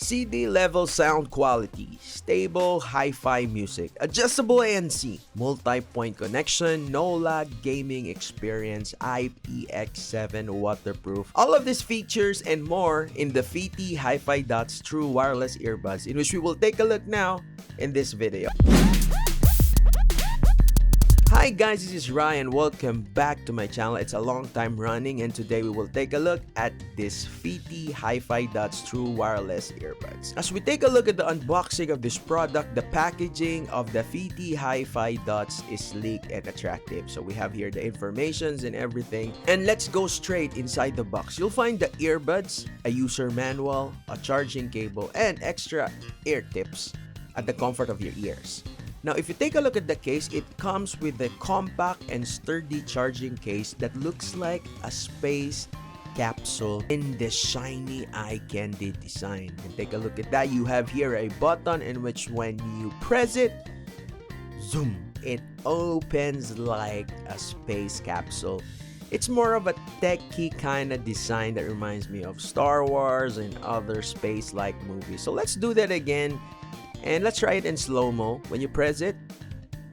CD level sound quality, stable hi-fi music, adjustable ANC, multi-point connection, no lag gaming experience, IPX7 waterproof. All of these features and more in the Fiitii Hifidots True Wireless Earbuds, in which we will take a look now in this video. Hi guys, this is Ryan. Welcome back to my channel. It's a long time running, and today we will take a look at this Fiitii Hifidots True Wireless Earbuds. As we take a look at the unboxing of this product, the packaging of the Fiitii Hifidots is sleek and attractive. So we have here the informations and everything. And let's go straight inside the box. You'll find the earbuds, a user manual, a charging cable, and extra ear tips at the comfort of your ears. Now, if you take a look at the case, it comes with a compact and sturdy charging case that looks like a space capsule in the shiny eye candy design. And take a look at that. You have here a button in which when you press it, zoom, it opens like a space capsule. It's more of a techy kind of design that reminds me of Star Wars and other space-like movies. So let's do that again. And let's try it in slow-mo. When you press it,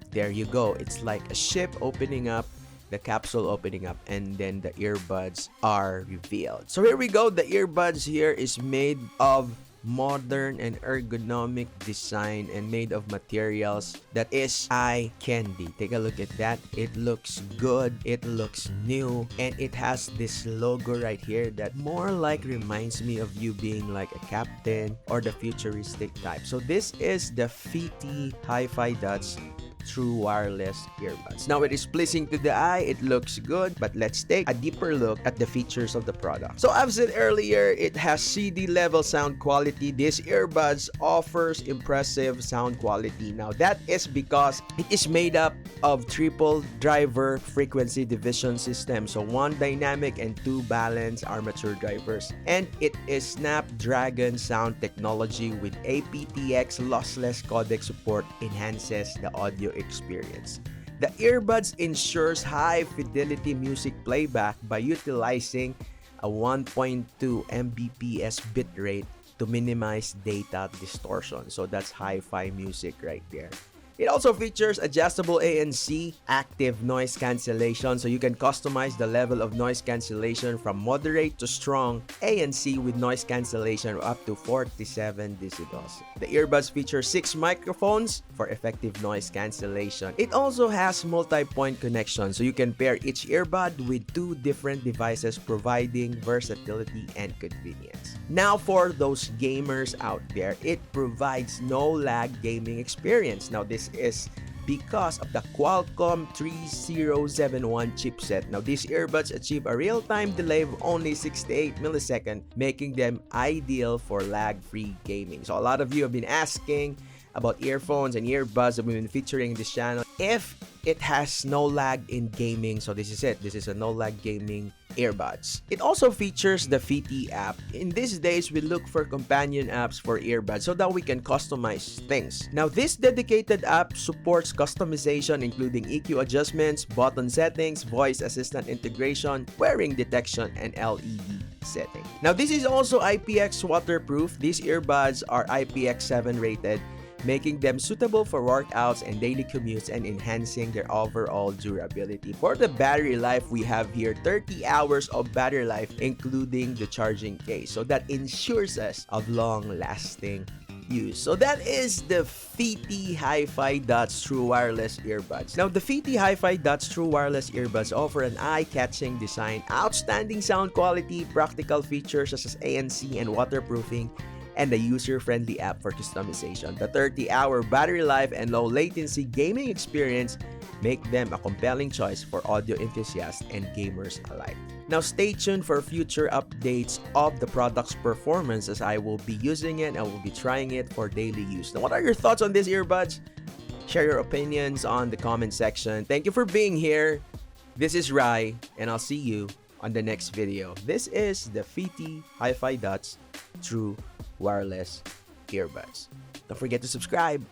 there you go. It's like a ship opening up, the capsule opening up, and then the earbuds are revealed. So here we go. The earbuds here is made of modern and ergonomic design and made of materials that is eye candy. Take a look at that. It looks good, it looks new, and it has this logo right here that more like reminds me of you being like a captain or the futuristic type. So this is the Fiitii Hifidots True Wireless Earbuds. Now, it is pleasing to the eye, it looks good, but let's take a deeper look at the features of the product. So I've said earlier, it has CD level sound quality. This earbuds offers impressive sound quality. Now, that is because it is made up of triple driver frequency division system. So one dynamic and two balanced armature drivers. And it is Snapdragon sound technology with aptX lossless codec support enhances the audio experience. The earbuds ensures high fidelity music playback by utilizing a 1.2 Mbps bitrate to minimize data distortion. So that's hi-fi music right there. It also features adjustable ANC, active noise cancellation, so you can customize the level of noise cancellation from moderate to strong ANC with noise cancellation up to 47 decibels. The earbuds feature 6 microphones for effective noise cancellation. It also has multi-point connection, so you can pair each earbud with 2 different devices, providing versatility and convenience. Now, for those gamers out there, it provides no lag gaming experience. Now, this is because of the Qualcomm 3071 chipset. Now, these earbuds achieve a real-time delay of only 68 milliseconds, making them ideal for lag-free gaming. So a lot of you have been asking about earphones and earbuds that we've been featuring in this channel. If it has no lag in gaming, so this is it. This is a no lag gaming earbuds. It also features the Fiitii app. In these days, we look for companion apps for earbuds so that we can customize things. Now, this dedicated app supports customization, including EQ adjustments, button settings, voice assistant integration, wearing detection, and LED setting. Now, this is also IPX waterproof. These earbuds are IPX7 rated, making them suitable for workouts and daily commutes and enhancing their overall durability. For the battery life, we have here 30 hours of battery life, including the charging case. So that ensures us of long-lasting use. So that is the Fiitii Hifidots True Wireless Earbuds. Now, the Fiitii Hifidots True Wireless Earbuds offer an eye-catching design, outstanding sound quality, practical features such as ANC and waterproofing, and a user-friendly app for customization. The 30-hour battery life and low latency gaming experience make them a compelling choice for audio enthusiasts and gamers alike. Now, stay tuned for future updates of the product's performance, as I will be using it and I will be trying it for daily use. Now, what are your thoughts on these earbuds? Share your opinions on the comment section. Thank you for being here. This is Rye, and I'll see you on the next video. This is the Fiitii Hifidots True Wireless Earbuds. Don't forget to subscribe.